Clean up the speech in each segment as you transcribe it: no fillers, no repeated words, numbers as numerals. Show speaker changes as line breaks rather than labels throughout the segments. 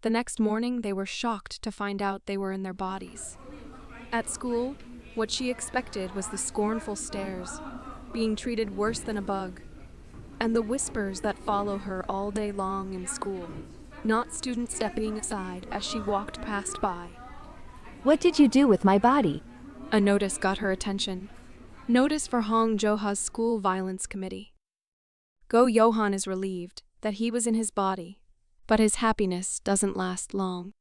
The next morning, they were shocked to find out they were in their bodies. At school, what she expected was the scornful stares, being treated worse than a bug, and the whispers that follow her all day long in school, not students stepping aside as she walked past by.
What did you do with my body?
A notice got her attention. Notice for Hong Joha's school violence committee. Yohan is relieved that he was in his body, but his happiness doesn't last long.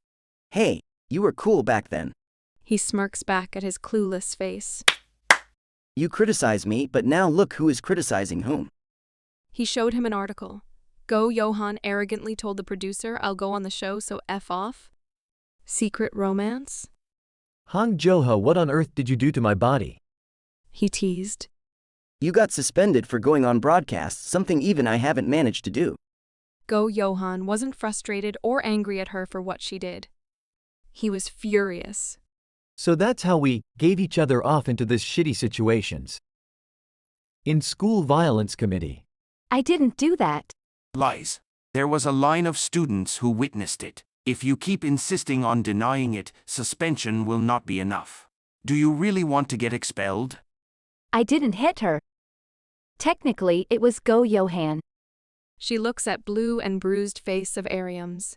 Hey, you were cool back then.
He smirks back at his clueless face.
You criticized me, but now look who is criticizing whom.
He showed him an article. Yohan arrogantly told the producer, "I'll go on the show, so F off." Secret romance?
Hong Joha, what on earth did you do to my body?
He teased.
You got suspended for going on broadcast, something even I haven't managed to do.
Yohan wasn't frustrated or angry at her for what she did. He was furious.
So that's how we gave each other off into this shitty situations. In school violence committee.
I didn't do that.
Lies. There was a line of students who witnessed it. If you keep insisting on denying it, suspension will not be enough. Do you really want to get expelled?
I didn't hit her. Technically, it was Yohan.
She looks at blue and bruised face of Ariam's.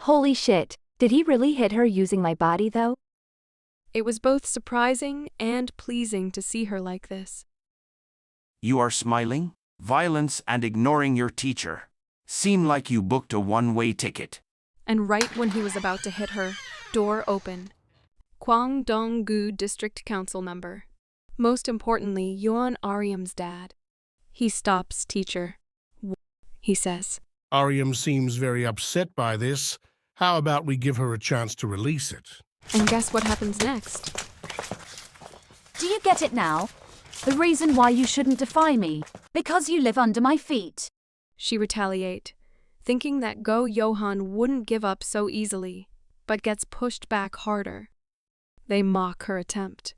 Holy shit, did he really hit her using my body though?
It was both surprising and pleasing to see her like this.
You are smiling? Violence and ignoring your teacher. Seem like you booked a one-way ticket.
And right when he was about to hit her, door open. Kwangdong-gu District Council member. Most importantly, Yohan Ariam's dad. He stops teacher. He says,
Ariam seems very upset by this. How about we give her a chance to release it?
And guess what happens next?
Do you get it now? The reason why you shouldn't defy me. Because you live under my feet.
She retaliate, thinking that Yohan wouldn't give up so easily, but gets pushed back harder. They mock her attempt.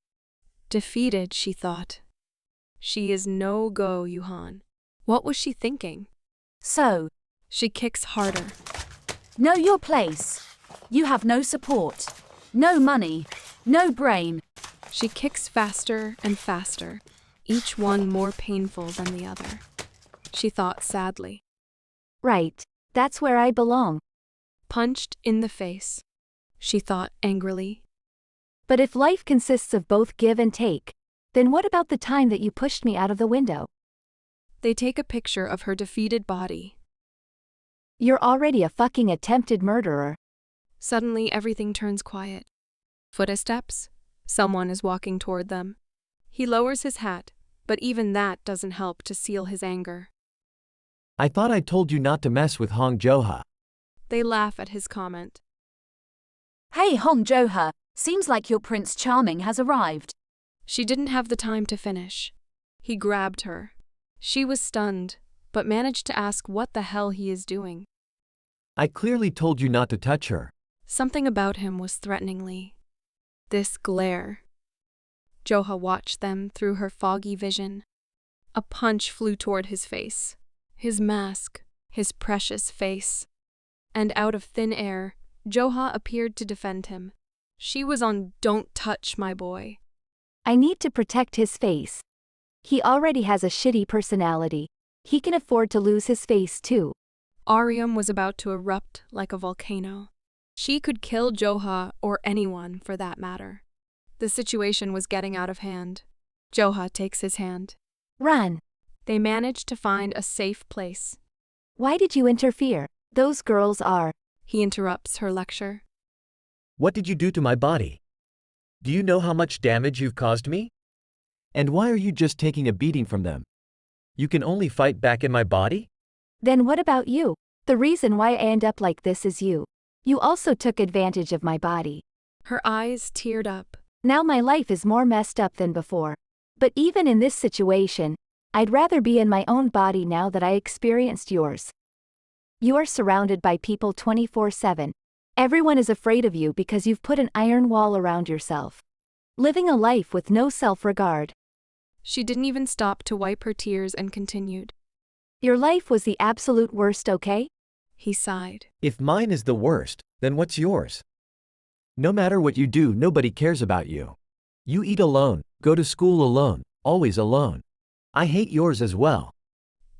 Defeated, she thought. She is no Yohan. What was she thinking?
So,
she kicks harder.
know your place. You have no support, no money, no brain.
She kicks faster and faster, each one more painful than the other. She thought sadly.
Right, that's where I belong.
Punched in the face. She thought angrily.
But if life consists of both give and take, then what about the time that you pushed me out of the window?
They take a picture of her defeated body.
You're already a fucking attempted murderer.
Suddenly everything turns quiet. Footsteps. Someone is walking toward them. He lowers his hat, but even that doesn't help to seal his anger.
I thought I told you not to mess with Hong Joha.
They laugh at his comment.
Hey Hong Joha, seems like your Prince Charming has arrived.
She didn't have the time to finish. He grabbed her. She was stunned, but managed to ask what the hell he is doing.
I clearly told you not to touch her.
Something about him was threateningly. This glare. Joha watched them through her foggy vision. A punch flew toward his face. His mask, his precious face. And out of thin air, Joha appeared to defend him. She was on "Don't touch my boy."
I need to protect his face. He already has a shitty personality. He can afford to lose his face too.
Ariam was about to erupt like a volcano. She could kill Joha or anyone for that matter. The situation was getting out of hand. Joha takes his hand.
Run.
They managed to find a safe place.
Why did you interfere? Those girls are.
He interrupts her lecture.
What did you do to my body? Do you know how much damage you've caused me? And why are you just taking a beating from them? You can only fight back in my body?
Then what about you? The reason why I end up like this is you. You also took advantage of my body.
Her eyes teared up.
Now my life is more messed up than before. But even in this situation, I'd rather be in my own body now that I experienced yours. You are surrounded by people 24/7. Everyone is afraid of you because you've put an iron wall around yourself. Living a life with no self-regard.
She didn't even stop to wipe her tears and continued.
Your life was the absolute worst, okay?
He sighed.
If mine is the worst, Then what's yours? No matter what you do, nobody cares about you. You eat alone, go to school alone, always alone. I hate yours as well.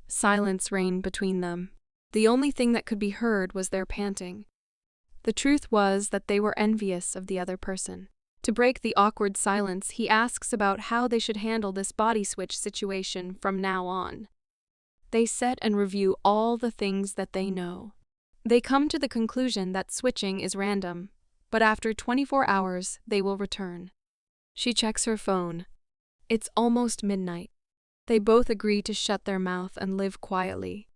Silence reigned between them. The only thing that could be heard was their panting. The truth was that they were envious of the other person. To break the awkward silence, he asks about how they should handle this body switch situation from now on. They set and review all the things that they know. They come to the conclusion that switching is random, but after 24 hours, they will return. She checks her phone. It's almost midnight. They both agree to shut their mouth and live quietly.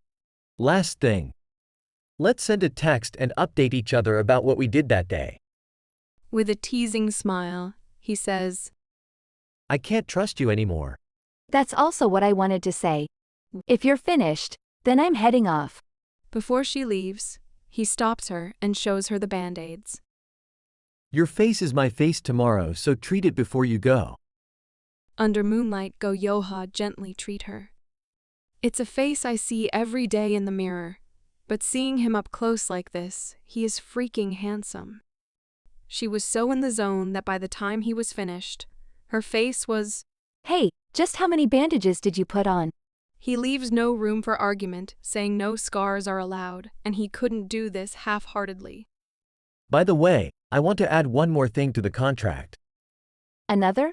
Last thing. Let's send a text and update each other about what we did that day.
With a teasing smile, he says,
I can't trust you anymore.
That's also what I wanted to say. If you're finished, then I'm heading off.
Before she leaves, he stops her and shows her the band-aids.
Your face is my face tomorrow, so treat it before you go.
Under moonlight, go Yoha gently treat her. It's a face I see every day in the mirror, but seeing him up close like this, he is freaking handsome. She was so in the zone that by the time he was finished, her face was,
Hey, just how many bandages did you put on?
He leaves no room for argument, saying no scars are allowed, and he couldn't do this half-heartedly.
By the way, I want to add one more thing to the contract.
Another?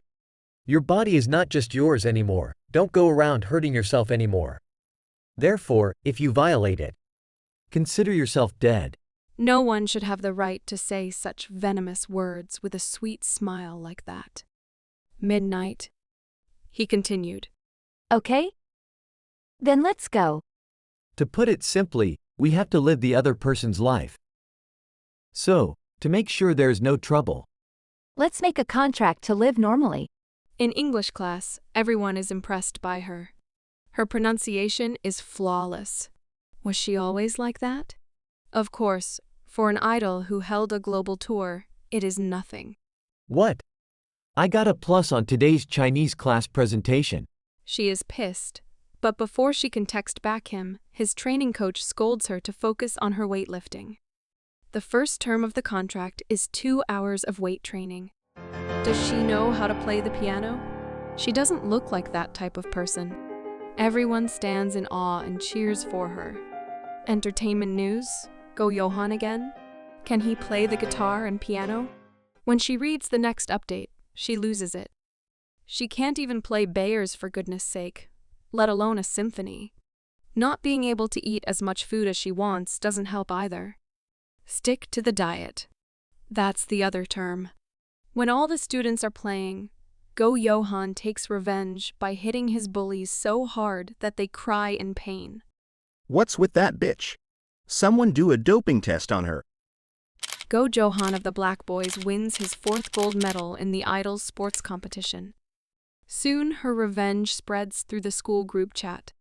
Your body is not just yours anymore. Don't go around hurting yourself anymore. Therefore, if you violate it, consider yourself dead.
No one should have the right to say such venomous words with a sweet smile like that. Midnight. He continued.
Okay? Then let's go.
To put it simply, we have to live the other person's life. So, to make sure there's no trouble,
Let's make a contract to live normally.
In English class, everyone is impressed by her. Her pronunciation is flawless. Was she always like that? Of course, for an idol who held a global tour, it is nothing.
What? I got a plus on today's Chinese class presentation.
She is pissed, but before she can text back him, his training coach scolds her to focus on her weightlifting. The first term of the contract is 2 hours of weight training. Does she know how to play the piano? She doesn't look like that type of person. Everyone stands in awe and cheers for her. Entertainment news? Go Yohan again? Can he play the guitar and piano? When she reads the next update, she loses it. She can't even play Bayers for goodness sake, let alone a symphony. Not being able to eat as much food as she wants doesn't help either. Stick to the diet. That's the other term. When all the students are playing, Go Yohan takes revenge by hitting his bullies so hard that they cry in pain.
What's with that bitch? Someone do a doping test on her.
Go Johan of the Black Boys wins his 4th gold medal in the Idols sports competition. Soon her revenge spreads through the school group chat.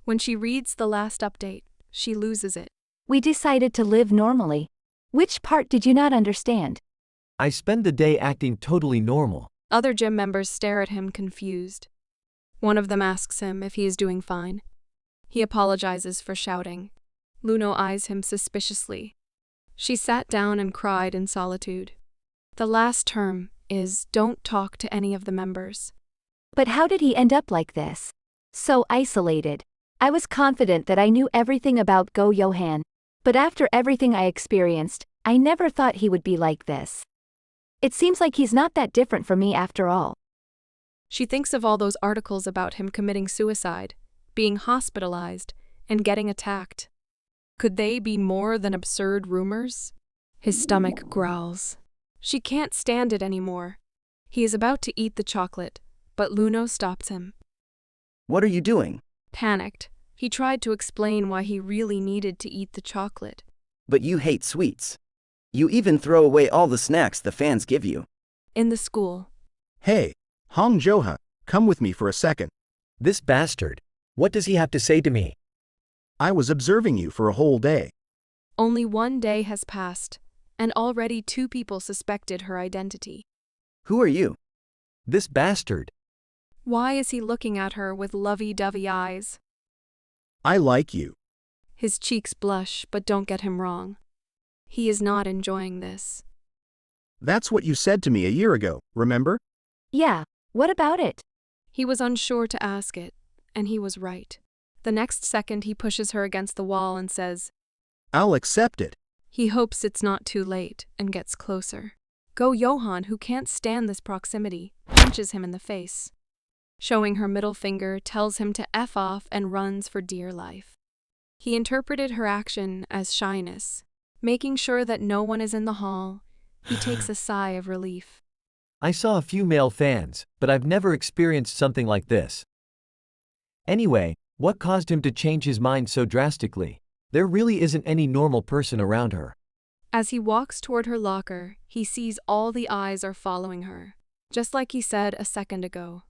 When she reads the last update, she loses it.
We decided to live normally. Which part did you not understand?
I spend the day acting totally normal.
Other gym members stare at him confused. One of them asks him if he is doing fine. He apologizes for shouting. Luno eyes him suspiciously. She sat down and cried in solitude. The last term is don't talk to any of the members.
But how did he end up like this? So isolated. I was confident that I knew everything about Go Yohan. But after everything I experienced, I never thought he would be like this. It seems like he's not that different from me after all.
She thinks of all those articles about him committing suicide, being hospitalized, and getting attacked. Could they be more than absurd rumors? His stomach growls. She can't stand it anymore. He is about to eat the chocolate, but Luno stops him.
What are you doing?
Panicked, he tried to explain why he really needed to eat the chocolate.
But you hate sweets. You even throw away all the snacks the fans give you.
In the school.
Hey, Hong Joha, come with me for a second.
This bastard. What does he have to say to me?
I was observing you for a whole day.
Only 1 day has passed, and already 2 people suspected her identity.
Who are you?
This bastard.
Why is he looking at her with lovey-dovey eyes?
I like you.
His cheeks blush, but don't get him wrong. He is not enjoying this.
That's what you said to me a year ago, remember?
Yeah, what about it?
He was unsure to ask it, and he was right. The next second he pushes her against the wall and says,
I'll accept it.
he hopes it's not too late and gets closer. Yohan, who can't stand this proximity, punches him in the face. Showing her middle finger, tells him to F off and runs for dear life. He interpreted her action as shyness. Making sure that no one is in the hall, he takes a sigh of relief.
I saw a few male fans, but I've never experienced something like this. Anyway, what caused him to change his mind so drastically? There really isn't any normal person around her.
As he walks toward her locker, he sees all the eyes are following her. Just like he said a second ago.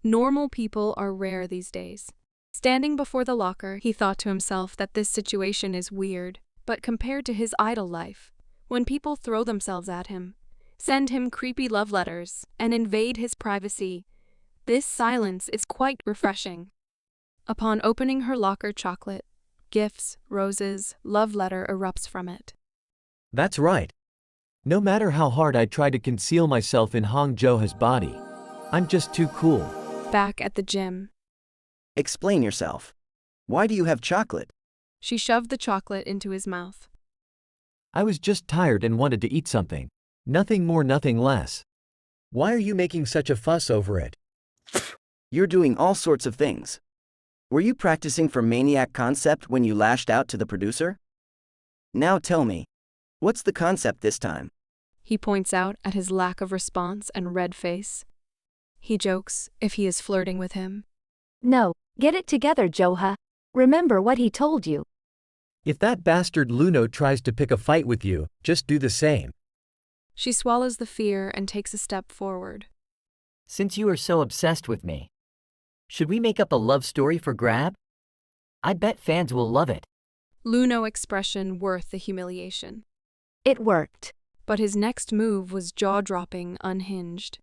Normal people are rare these days. Standing before the locker, he thought to himself that this situation is weird, but compared to his idle life, when people throw themselves at him, send him creepy love letters, and invade his privacy, this silence is quite refreshing. Upon opening her locker chocolate, gifts, roses, love letter erupts from it.
That's right. No matter how hard I try to conceal myself in Joha's body, I'm just too cool.
Back at the gym,
Explain yourself. Why do you have chocolate?
she shoved the chocolate into his mouth.
I was just tired and wanted to eat something. Nothing more, nothing less. Why are you making such a fuss over it?
You're doing all sorts of things. Were you practicing for maniac concept when you lashed out to the producer? Now tell me, what's the concept this time?
He points out at his lack of response and red face. He jokes if he is flirting with him.
No, get it together, Joha. Remember what he told you.
If that bastard Luno tries to pick a fight with you, just do the same.
She swallows the fear and takes a step forward.
Since you are so obsessed with me, should we make up a love story for Grab? I bet fans will love it.
Luno expression worth the humiliation.
It worked.
But his next move was jaw-dropping, unhinged.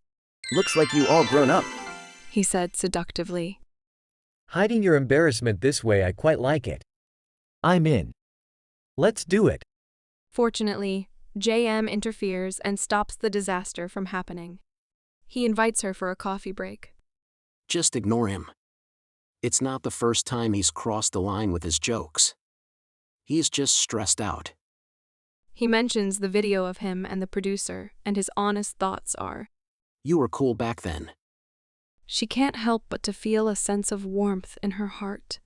Looks like you all grown up.
He said seductively.
Hiding your embarrassment this way, I quite like it. I'm in. Let's do it.
Fortunately, JM interferes and stops the disaster from happening. He invites her for a coffee break.
Just ignore him. It's not the first time he's crossed the line with his jokes. He's just stressed out.
He mentions the video of him and the producer, and his honest thoughts are,
You were cool back then.
she can't help but to feel a sense of warmth in her heart.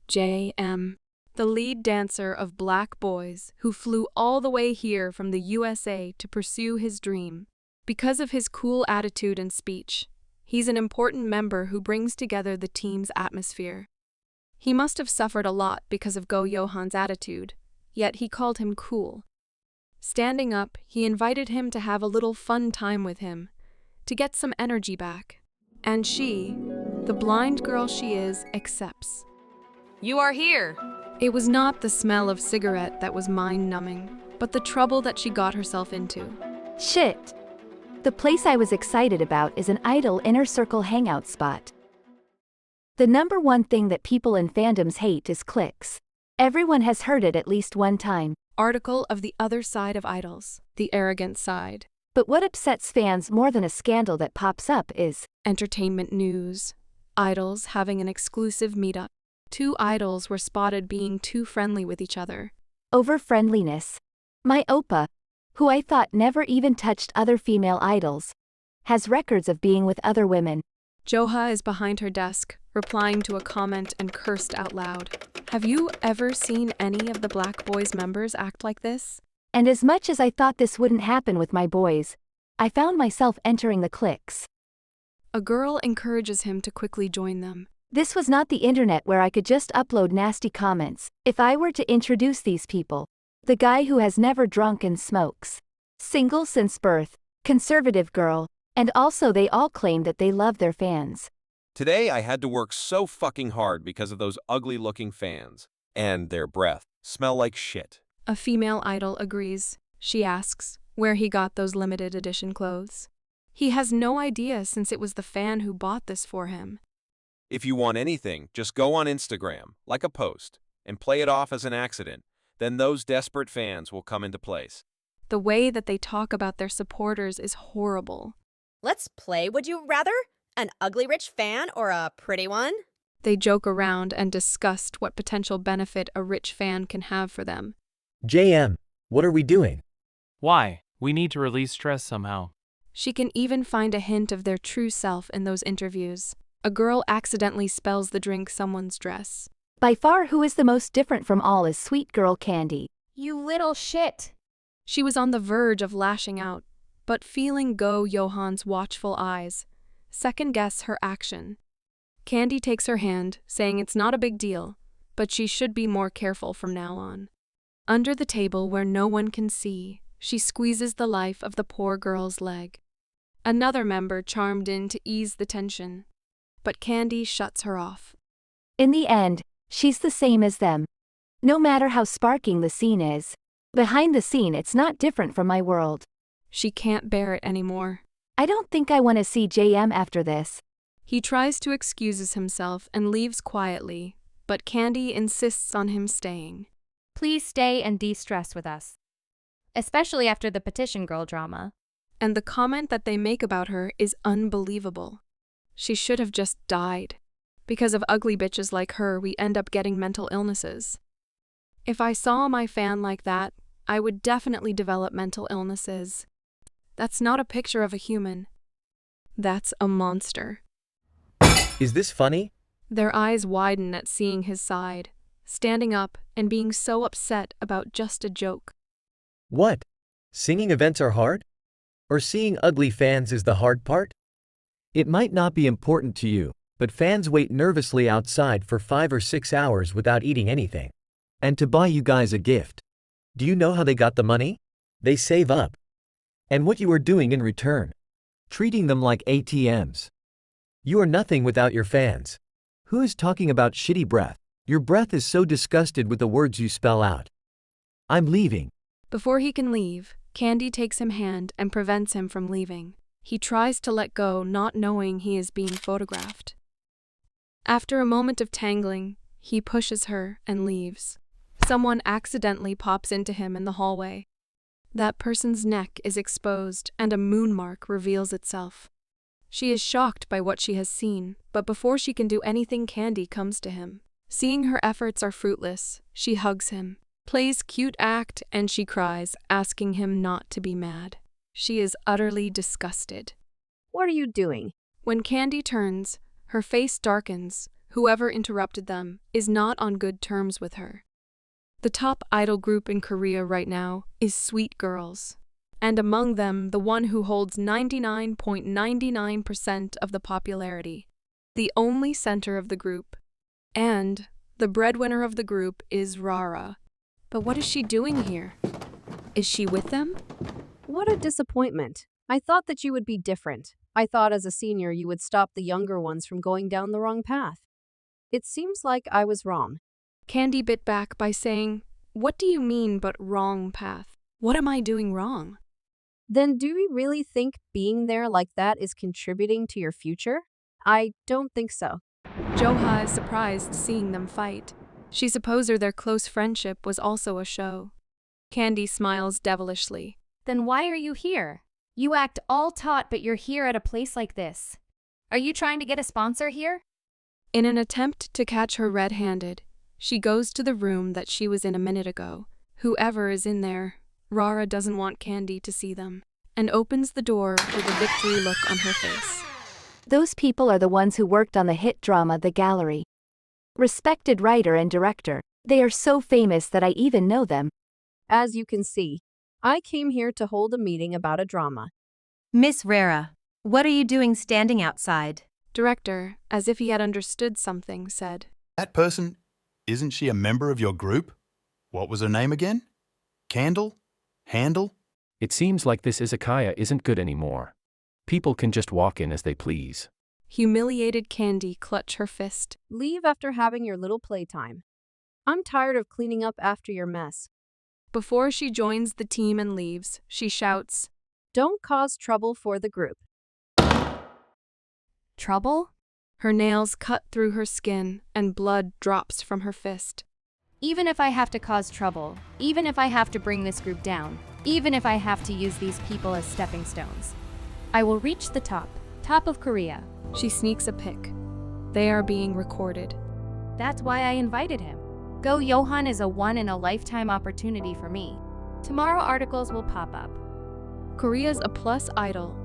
JM, the lead dancer of Black Boys, who flew all the way here from the USA to pursue his dream. Because of his cool attitude and speech, he's an important member who brings together the team's atmosphere. He must have suffered a lot because of Yohan's attitude, yet he called him cool. Standing up, he invited him to have a little fun time with him, to get some energy back. And she, the blind girl she is, accepts.
You are here.
It was not the smell of cigarette that was mind-numbing, but the trouble that she got herself into.
Shit. The place I was excited about is an idol inner circle hangout spot. The number one thing that people in fandoms hate is cliques. Everyone has heard it at least one time.
Article of the other side of idols, the arrogant side.
But what upsets fans more than a scandal that pops up is
entertainment news. Idols having an exclusive meetup. 2 idols were spotted being too friendly with each other.
over friendliness. My Oppa, who I thought never even touched other female idols, has records of being with other women.
Joha is behind her desk, replying to a comment and cursed out loud. Have you ever seen any of the Black Boys members act like this?
And as much as I thought this wouldn't happen with my boys, I found myself entering the cliques.
A girl encourages him to quickly join them.
This was not the internet where I could just upload nasty comments. If I were to introduce these people, the guy who has never drunk and smokes, single since birth, conservative girl, and also they all claim that they love their fans.
Today I had to work so fucking hard because of those ugly-looking fans. And their breath smell like shit.
A female idol agrees. She asks where he got those limited edition clothes. He has no idea since it was the fan who bought this for him.
If you want anything, just go on Instagram, like a post, and play it off as an accident. then those desperate fans will come into place.
The way that they talk about their supporters is horrible.
Let's play Would You Rather? An ugly rich fan or a pretty one?
They joke around and discuss what potential benefit a rich fan can have for them.
JM, what are we doing?
Why? We need to release stress somehow.
She can even find a hint of their true self in those interviews. A girl accidentally spells the drink someone's dress.
By far who is the most different from all is sweet girl Candy.
You little shit.
She was on the verge of lashing out, but feeling Yohan's watchful eyes, second-guess her action. Candy takes her hand, saying it's not a big deal, but she should be more careful from now on. Under the table where no one can see, she squeezes the life of the poor girl's leg. Another member chimed in to ease the tension, but Candy shuts her off.
In the end, she's the same as them. No matter how sparking the scene is, behind the scene it's not different from my world.
She can't bear it anymore.
I don't think I want to see JM after this.
He tries to excuse himself and leaves quietly, but Candy insists on him staying.
Please stay and de-stress with us. Especially after the petition girl drama.
And the comment that they make about her is unbelievable. She should have just died. Because of ugly bitches like her, we end up getting mental illnesses. If I saw my fan like that, I would definitely develop mental illnesses. That's not a picture of a human. That's a monster.
Is this funny?
Their eyes widen at seeing his side, standing up and being so upset about just a joke.
What? Singing events are hard? Or seeing ugly fans is the hard part? It might not be important to you, but fans wait nervously outside for 5 or 6 hours without eating anything. And to buy you guys a gift. Do you know how they got the money? They save up. And what you are doing in return? Treating them like ATMs. You are nothing without your fans. Who is talking about shitty breath? Your breath is so disgusted with the words you spell out. I'm leaving.
Before he can leave, Candy takes him hand and prevents him from leaving. He tries to let go, not knowing he is being photographed. After a moment of tangling, he pushes her and leaves. Someone accidentally pops into him in the hallway. That person's neck is exposed and a moon mark reveals itself. She is shocked by what she has seen, but before she can do anything, Candy comes to him. Seeing her efforts are fruitless, she hugs him, plays cute act, and she cries, asking him not to be mad. She is utterly disgusted.
What are you doing?
When Candy turns, her face darkens. Whoever interrupted them is not on good terms with her. The top idol group in Korea right now is Sweet Girls, and among them the one who holds 99.99% of the popularity, the only center of the group. And the breadwinner of the group is Rara. But what is she doing here? Is she with them?
What a disappointment. I thought that you would be different. I thought as a senior you would stop the younger ones from going down the wrong path. It seems like I was wrong.
Candy bit back by saying, "What do you mean but wrong path? What am I doing wrong?"
Then do we really think being there like that is contributing to your future? I don't think so.
Joha is surprised seeing them fight. She supposed their close friendship was also a show. Candy smiles devilishly.
Then why are you here? You act all taut, but you're here at a place like this. Are you trying to get a sponsor here?
In an attempt to catch her red-handed, she goes to the room that she was in a minute ago. Whoever is in there, Rara doesn't want Candy to see them, and opens the door with a victory look on her face.
Those people are the ones who worked on the hit drama The Gallery. Respected writer and director, they are so famous that I even know them.
As you can see, I came here to hold a meeting about a drama.
Miss Rara, what are you doing standing outside?
Director, as if he had understood something, said,
That person, isn't she a member of your group? What was her name again? Candle? Handle?
It seems like this izakaya isn't good anymore. People can just walk in as they please.
Humiliated Candy clutched her fist.
Leave after having your little playtime. I'm tired of cleaning up after your mess.
Before she joins the team and leaves, she shouts,
Don't cause trouble for the group.
Trouble?
Her nails cut through her skin and blood drops from her fist.
Even if I have to cause trouble, even if I have to bring this group down, even if I have to use these people as stepping stones, I will reach the top of Korea.
She sneaks a pic. They are being recorded.
That's why I invited him. Go Yohan is a one-in-a-lifetime opportunity for me. Tomorrow articles will pop up.
Korea's a plus idol,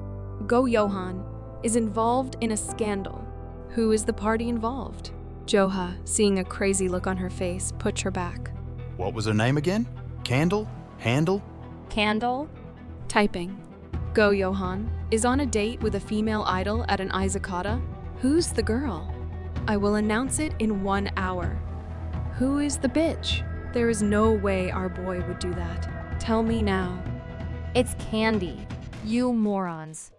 Go Yohan, is involved in a scandal. Who is the party involved? Joha, seeing a crazy look on her face, puts her back.
What was her name again? Candle? Handle?
Candle?
Typing. Go Yohan is on a date with a female idol at an izakata. Who's the girl? I will announce it in 1 hour. Who is the bitch? There is no way our boy would do that. Tell me now.
It's Candy. You morons.